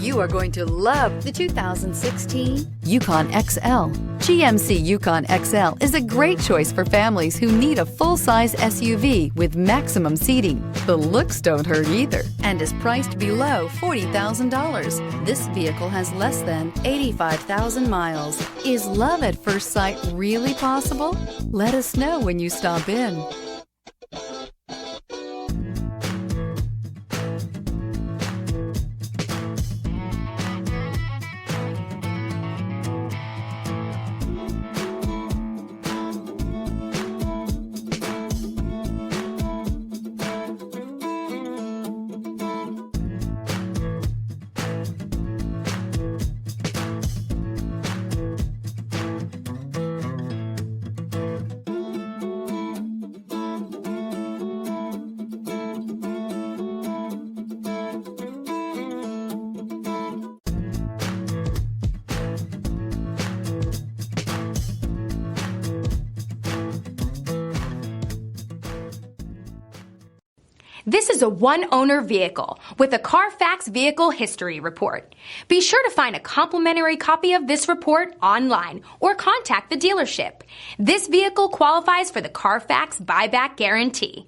You are going to love the 2016 Yukon XL. GMC Yukon XL is a great choice for families who need a full-size SUV with maximum seating. The looks don't hurt either and is priced below $40,000. This vehicle has less than 85,000 miles. Is love at first sight really possible? Let us know when you stop in. This is a one-owner vehicle with a Carfax Vehicle History Report. Be sure to find a complimentary copy of this report online or contact the dealership. This vehicle qualifies for the Carfax Buyback Guarantee.